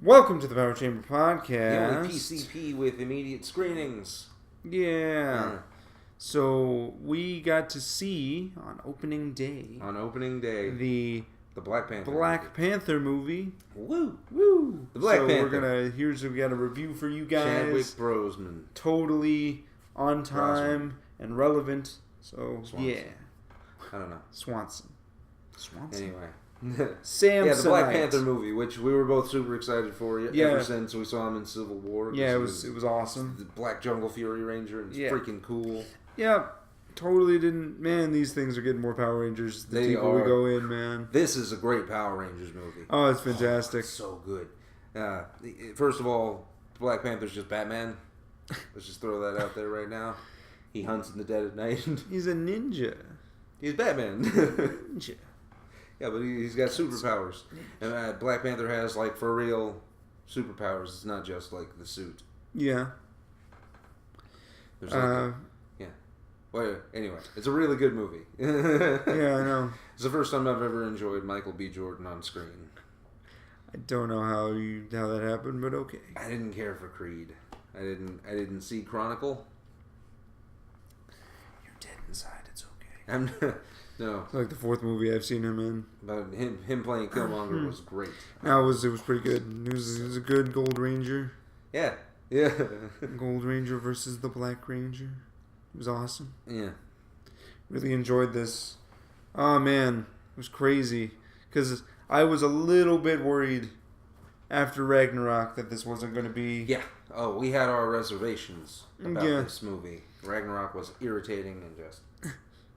Welcome to the Power Chamber The Podcast. only PCP with immediate screenings. Yeah. So we got to see on opening day. The Black Panther. Panther movie. Woo! Woo! The Black Panther. We got a review for you guys. Chadwick Boseman. Totally on time and relevant. So Swanson. Yeah. I don't know. Swanson. Anyway. Samsonite. Yeah, the Black Panther movie, which we were both super excited for ever since we saw him in Civil War. Yeah, it was awesome. The Black Jungle Fury Ranger, and it's freaking cool. Yeah, totally didn't. Man, these things are getting more Power Rangers the deeper we go in, man. This is a great Power Rangers movie. Oh, it's fantastic. It's so good. First of all, Black Panther's just Batman. Let's just throw that out there right now. He hunts in the dead of night. He's a ninja. He's Batman. Ninja. Yeah, but he's got superpowers. And Black Panther has, like, for real superpowers. It's not just, like, the suit. Yeah. There's Well, anyway, it's a really good movie. Yeah, I know. It's the first time I've ever enjoyed Michael B. Jordan on screen. I don't know how that happened, but okay. I didn't care for Creed. I didn't see Chronicle. You're dead inside. It's okay. No. It's like the fourth movie I've seen him in. But him playing Killmonger was great. No, it was pretty good. He was a good Gold Ranger. Yeah. Gold Ranger versus the Black Ranger. It was awesome. Yeah. Really enjoyed this. Oh, man. It was crazy. Because I was a little bit worried after Ragnarok that this wasn't going to be... Yeah. Oh, we had our reservations about this movie. Ragnarok was irritating and just...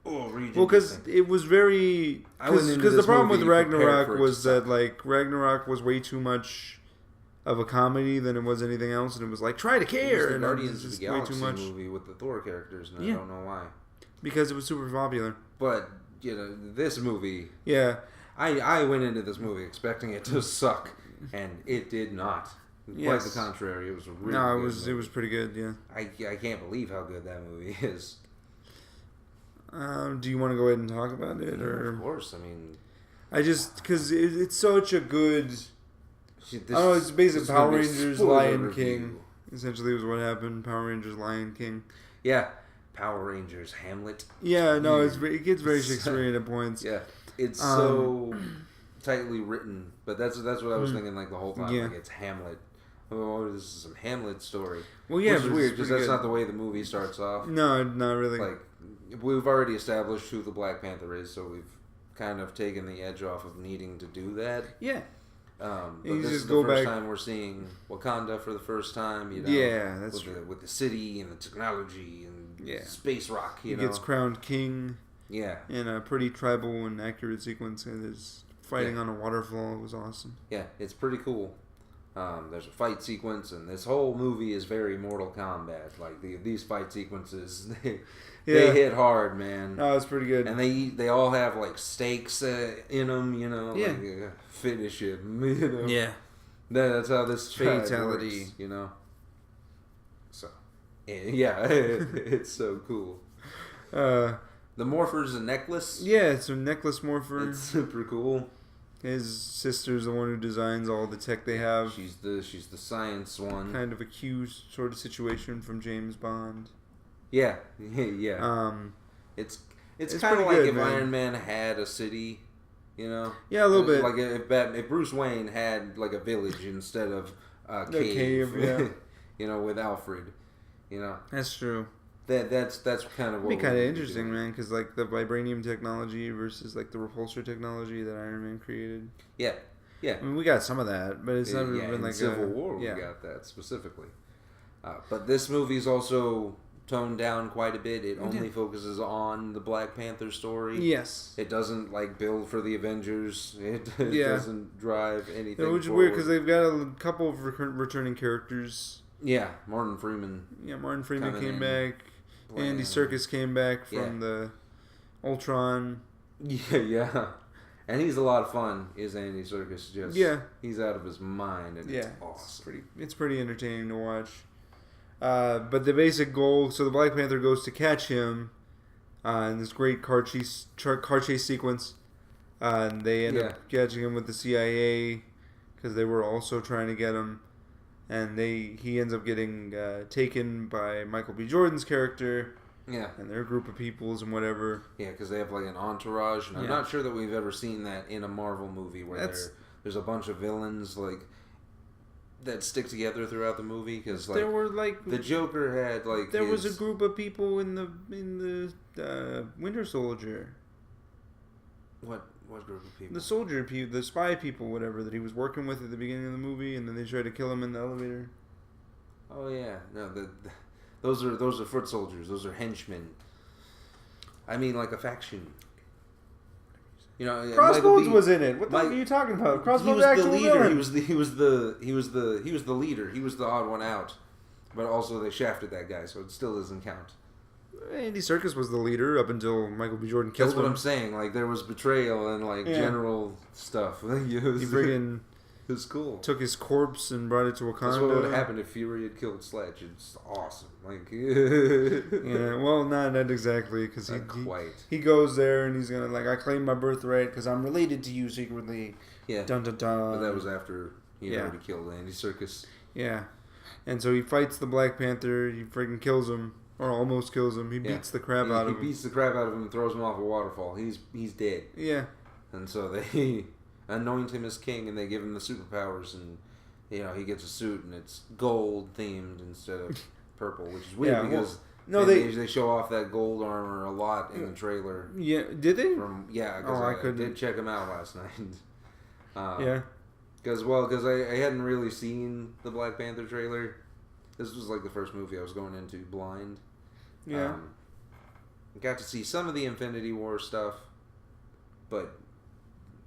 Well, because it was very... Because the problem with Ragnarok was that, like, Ragnarok was way too much of a comedy than it was anything else, and it was like, try to care! It was the and Guardians of the Galaxy way too much. movie with the Thor characters, and I don't know why. Because it was super popular. But, this movie... Yeah. I went into this movie expecting it to suck, and it did not. Quite the contrary. It was a really good movie. It was pretty good, yeah. I can't believe how good that movie is. Do you want to go ahead and talk about it? Or? Of course, I mean... because it's such a good... it's basically Power Rangers Lion King. Essentially was what happened. Power Rangers Lion King. Yeah. Power Rangers Hamlet. Yeah, no, it gets very Shakespearean at points. Yeah. It's so tightly written, but that's what I was thinking like the whole time. Yeah. Like it's Hamlet. Oh, this is some Hamlet story. Well, yeah, which is weird because that's not the way the movie starts off. No, not really. Like we've already established who the Black Panther is, so we've kind of taken the edge off of needing to do that. Yeah. But this is the first time we're seeing Wakanda for the first time. Yeah, that's true. With the city and the technology and space rock. He gets crowned king. Yeah. In a pretty tribal and accurate sequence. And there's fighting on a waterfall. It was awesome. Yeah, it's pretty cool. There's a fight sequence, and this whole movie is very Mortal Kombat. Like these fight sequences, they hit hard, man. Oh, it's pretty good. And they all have like stakes in them, like finish him. Yeah, that's how this fatality works, So, yeah, it's so cool. The Morpher's a necklace. Yeah, it's a necklace morpher. It's super cool. His sister's the one who designs all the tech they have. She's the science one. Kind of a Q sort of situation from James Bond. Yeah. It's kind of like if Iron Man had a city, Yeah, a little bit. Like if Bruce Wayne had like a village instead of a cave, with Alfred, That's true. That's kind of what it'd be kind of interesting, man, because like the vibranium technology versus like the repulsor technology that Iron Man created. Yeah. I mean, we got some of that, but it's never been like Civil War. We got that specifically. But this movie's also toned down quite a bit. It only focuses on the Black Panther story. Yes. It doesn't like build for the Avengers. It doesn't drive anything. Which is weird because they've got a couple of returning characters. Yeah, Martin Freeman. Yeah, Martin Freeman came back. Andy Serkis came back from the Ultron. Yeah. And he's a lot of fun, is Andy Serkis. He's out of his mind, and it's awesome. It's pretty entertaining to watch. But the basic goal, so the Black Panther goes to catch him in this great car chase sequence. And they end up catching him with the CIA because they were also trying to get him, and he ends up getting taken by Michael B. Jordan's character. Yeah. And their group of peoples and whatever. Yeah, because they have like an entourage, and I'm not sure that we've ever seen that in a Marvel movie where there's a bunch of villains like that stick together throughout the movie. Because like there were like the Joker had like there was a group of people in the Winter Soldier. What group of people? The soldier people, the spy people, whatever that he was working with at the beginning of the movie, and then they tried to kill him in the elevator. Oh yeah, no those are foot soldiers. Those are henchmen. I mean, like a faction. You know, Crossbones was in it. What the fuck are you talking about? Crossbones was the leader. Villain. He was the leader. He was the odd one out. But also they shafted that guy, so it still doesn't count. Andy Serkis was the leader up until Michael B. Jordan killed him. That's what I'm saying. Like there was betrayal and like general stuff. He friggin' it was cool. Took his corpse and brought it to Wakanda. That's what would have happened if Fury had killed Sledge. It's awesome. Like, yeah, well, not exactly, because he goes there and he's gonna like, I claim my birthright because I'm related to you secretly. Yeah. Dun dun dun. But that was after he had already killed Andy Serkis. Yeah, and so he fights the Black Panther. He friggin' kills him, or almost kills him. He beats the crap out of him. He beats the crap out of him and throws him off a waterfall. He's dead. Yeah. And so they anoint him as king, and they give him the superpowers, and you know he gets a suit, and it's gold themed instead of purple, which is weird because they show off that gold armor a lot in the trailer. Yeah, did they? Because I did check them out last night. Yeah, because I hadn't really seen the Black Panther trailer. This was like the first movie I was going into blind. Yeah, got to see some of the Infinity War stuff, but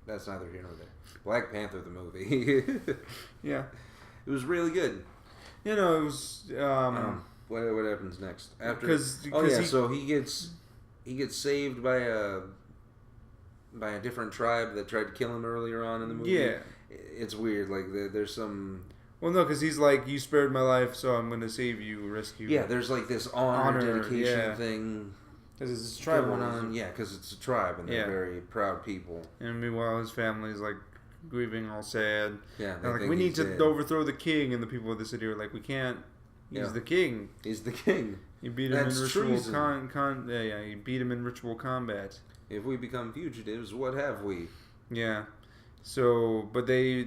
that's neither here nor there. Black Panther, the movie. Yeah. It was really good. You know, it was... what happens next? So he gets saved by a different tribe that tried to kill him earlier on in the movie. Yeah. It's weird. Like, there's some... Well, no, because he's like, you spared my life, so I'm going to save you, rescue you. Yeah, there's like this honor dedication thing... Because it's a tribe on, because it's a tribe and they're very proud people. And meanwhile, his family's like grieving, all sad. Yeah, and like we need to overthrow the king, and the people of the city are like, we can't. He's the king. He's the king. You beat him in ritual you beat him in ritual combat. If we become fugitives, what have we? Yeah. So, but they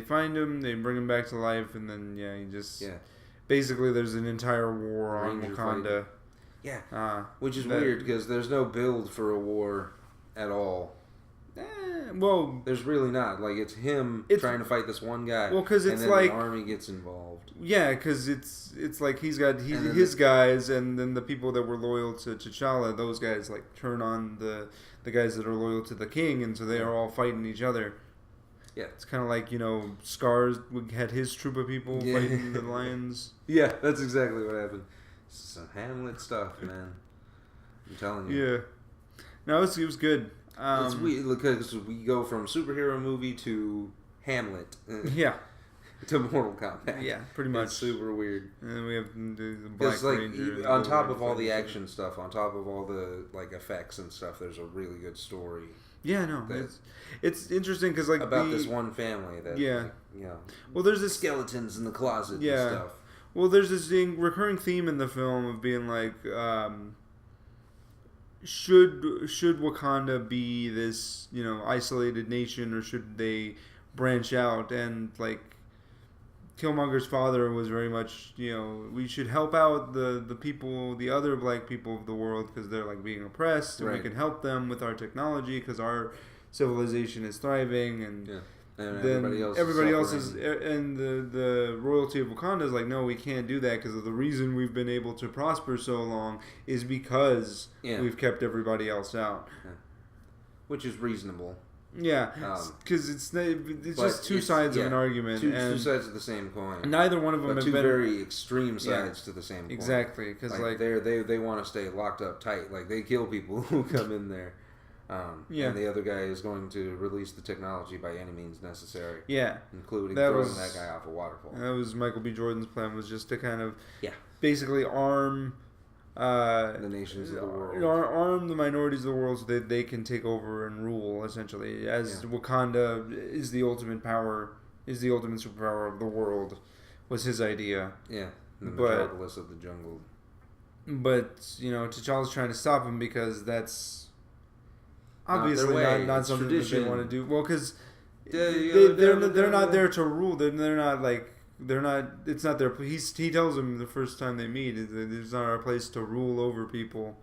find him, they bring him back to life, and then he just basically there's an entire war on Wakanda. Fighting. Yeah, which is weird because there's no build for a war at all. Well, there's really not. Like it's him trying to fight this one guy. Well, because it's and then like the army gets involved. Yeah, because it's like he's got his guys, and then the people that were loyal to T'Challa, those guys like turn on the guys that are loyal to the king, and so they are all fighting each other. Yeah, it's kind of like Scars had his troop of people fighting the lions. Yeah, that's exactly what happened. Some Hamlet stuff, man. I'm telling you. Yeah. No, it was good. It's weird because we go from superhero movie to Hamlet. Yeah. To Mortal Kombat. Yeah, pretty much. It's super weird. And then we have the Black Ranger. On top of all the action stuff, on top of all the effects and stuff, there's a really good story. Yeah, no, it's interesting because about this one family that well, there's this skeletons in the closet and stuff. Well, there's this recurring theme in the film of being like, should Wakanda be this isolated nation, or should they branch out? And like Killmonger's father was very much we should help out the people, the other black people of the world, because they're like being oppressed, and we can help them with our technology because our civilization is thriving, and and then everybody else is, and the royalty of Wakanda is like, no, we can't do that, because the reason we've been able to prosper so long is because we've kept everybody else out, which is reasonable. Yeah, because it's just two sides of an argument, two sides of the same coin. Neither one of them have two been very extreme sides to the same coin. Exactly, because they want to stay locked up tight. Like they kill people who come in there. And the other guy is going to release the technology by any means necessary. Yeah. Including throwing that guy off a waterfall. That was Michael B. Jordan's plan, was just to kind of basically arm the nations of the world. Arm the minorities of the world so that they can take over and rule, essentially. As Wakanda is the ultimate power is the ultimate superpower of the world. Was his idea. Yeah, the metropolis of the jungle. But T'Challa's trying to stop him because that's obviously not something that they want to do. Well, because they're not there to rule. They're not like they're not. It's not their. He tells them the first time they meet, it's not our place to rule over people.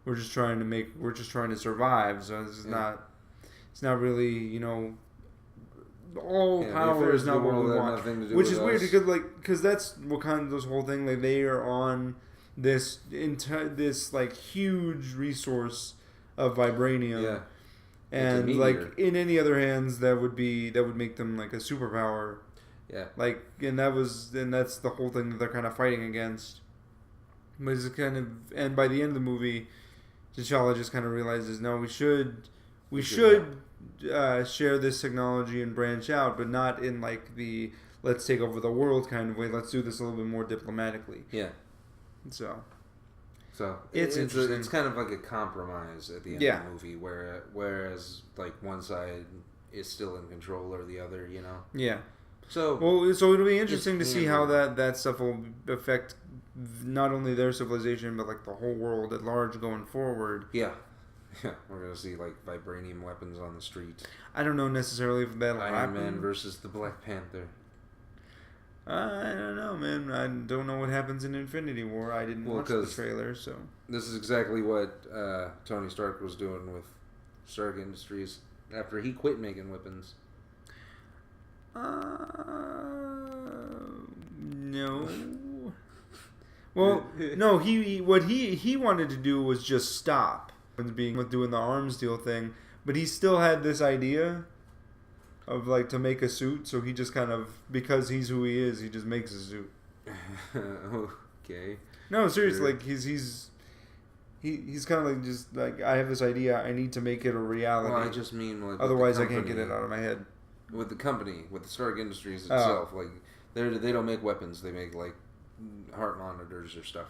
We're just trying to survive. So this is not. It's not really all power is not what we want, which is weird because that's Wakanda's whole thing. Like they are on this like huge resource of vibranium. Yeah. And like in any other hands, that would make them like a superpower. Yeah. Like and that's the whole thing that they're kind of fighting against. But it's and by the end of the movie, T'Challa just kind of realizes, no, we should share this technology and branch out, but not in like the let's take over the world kind of way. Let's do this a little bit more diplomatically. Yeah. So it's interesting. It's kind of like a compromise at the end of the movie, whereas like one side is still in control or the other, Yeah. So it'll be interesting to see how that stuff will affect not only their civilization but like the whole world at large going forward. Yeah. Yeah, we're gonna see like vibranium weapons on the street. I don't know necessarily if that'll happen. Iron Man versus the Black Panther. I don't know, man. I don't know what happens in Infinity War. I didn't watch the trailer, so this is exactly what Tony Stark was doing with Stark Industries after he quit making weapons. No. Well, no. What he wanted to do was just stop being with doing the arms deal thing, but he still had this idea of like to make a suit, so he just kind of, because he's who he is, he just makes a suit. Okay. No, seriously, like he's kind of like just like, I have this idea, I need to make it a reality. Well, I just mean like otherwise I can't get it out of my head. With the company, with the Stark Industries itself, like they don't make weapons, they make like heart monitors or stuff.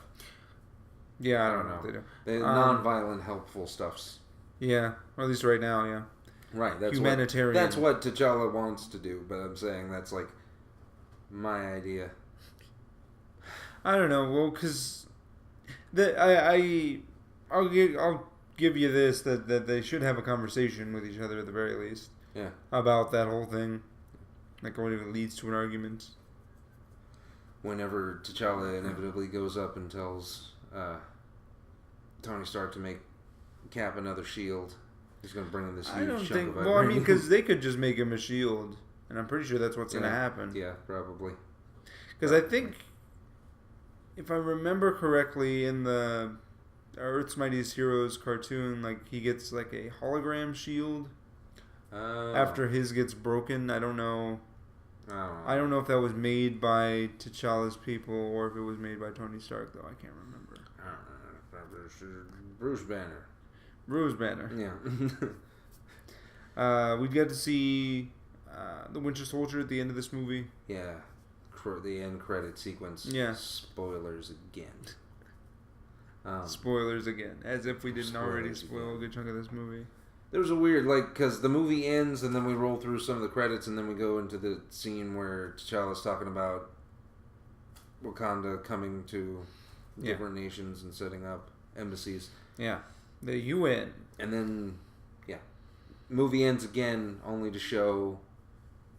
Yeah, I don't know what they do. They non-violent, helpful stuffs. Yeah, or at least right now, yeah. Right, that's humanitarian. That's what T'Challa wants to do, but I'm saying that's like my idea. I don't know. Well, because I'll give you this that they should have a conversation with each other at the very least. Yeah. About that whole thing, like what if it leads to an argument. Whenever T'Challa inevitably goes up and tells Tony Stark to make Cap another shield. He's going to bring him this huge chunk of vibranium. Well, I mean, because they could just make him a shield, and I'm pretty sure that's what's going to happen. Yeah, probably. Because I think, if I remember correctly, in the Earth's Mightiest Heroes cartoon, like he gets like a hologram shield after his gets broken. I don't know. I don't know if that was made by T'Challa's people or if it was made by Tony Stark, though. I can't remember. Bruce Banner. Bruce Banner. Yeah. We get to see the Winter Soldier at the end of this movie. Yeah. The end credit sequence. Yeah. Spoilers again. Spoilers again. As if we didn't already spoil a good chunk of this movie. There was a weird, because the movie ends and then we roll through some of the credits and then we go into the scene where T'Challa's talking about Wakanda coming to different nations and setting up embassies. Yeah. The UN. And then, movie ends again only to show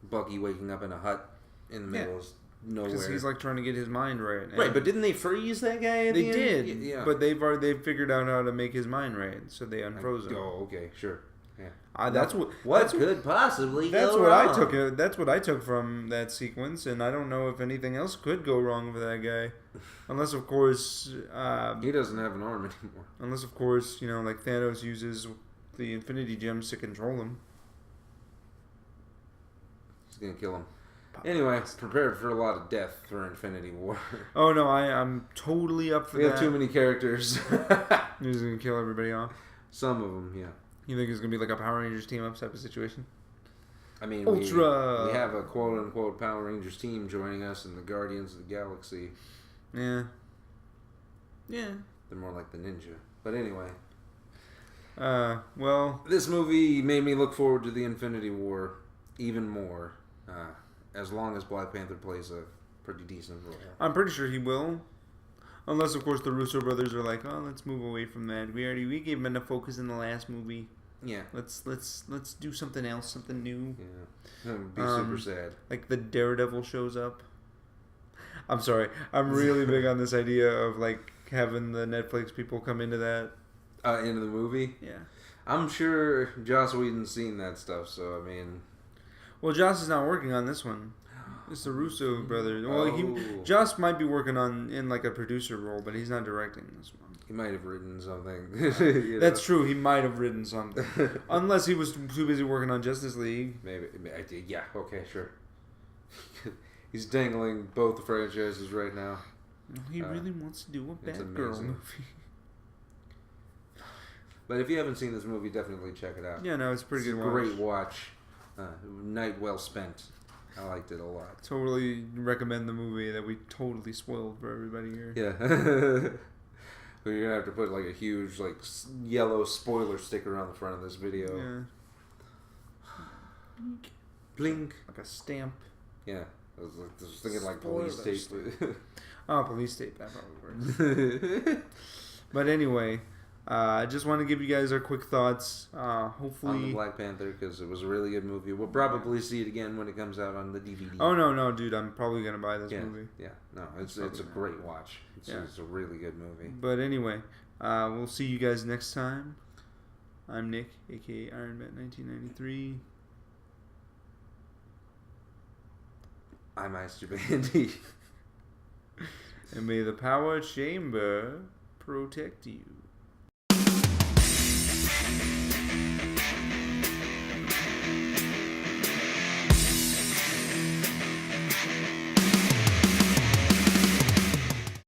Bucky waking up in a hut in the middle of nowhere. Because he's like trying to get his mind right. Right, but didn't they freeze that guy at the end? They did. Yeah. But they've figured out how to make his mind right, so they unfroze him. Oh, okay, sure. Yeah. What could possibly go wrong? That's what I took from that sequence, and I don't know if anything else could go wrong with that guy, unless of course he doesn't have an arm anymore. Unless of course like Thanos uses the Infinity Gems to control him. He's gonna kill him. Anyway, prepared for a lot of death for Infinity War. Oh no, I'm totally up for that. We have too many characters. He's gonna kill everybody off. Some of them, yeah. You think it's gonna be like a Power Rangers team up type of situation? I mean, Ultra. We have a quote unquote Power Rangers team joining us in the Guardians of the Galaxy. Yeah. Yeah. They're more like the Ninja, but anyway. Well, this movie made me look forward to the Infinity War even more. as long as Black Panther plays a pretty decent role. I'm pretty sure he will. Unless, of course, the Russo brothers are like, oh, let's move away from that. We gave him enough focus in the last movie. Yeah. Let's do something else, something new. Yeah. It would be super sad. Like the Daredevil shows up. I'm sorry. I'm really big on this idea of like having the Netflix people come into that. Into the movie? Yeah. I'm sure Joss Whedon's seen that stuff, so I mean. Well, Joss is not working on this one. It's the Russo brothers. Well, Joss might be working in like a producer role, but he's not directing this one. He might have written something. That's true. He might have written something, unless he was too busy working on Justice League. Maybe. Yeah. Okay. Sure. He's dangling both the franchises right now. He really wants to do a Batgirl movie. But if you haven't seen this movie, definitely check it out. Yeah, no, it's a pretty good watch. Great watch. Night well spent. I liked it a lot. Totally recommend the movie that we totally spoiled for everybody here. Yeah. We're going to have to put like a huge like yellow spoiler sticker on the front of this video. Yeah. Blink. Like a stamp. Yeah. I was thinking like police tape. Oh, police tape. That probably works. But anyway, I just want to give you guys our quick thoughts. Hopefully on the Black Panther, because it was a really good movie. We'll probably see it again when it comes out on the DVD. Oh no, dude! I'm probably gonna buy this movie. Yeah, no, it's a great watch. It's a really good movie. But anyway, we'll see you guys next time. I'm Nick, aka Iron Man 1993. I'm Master Bandy. And may the power chamber protect you.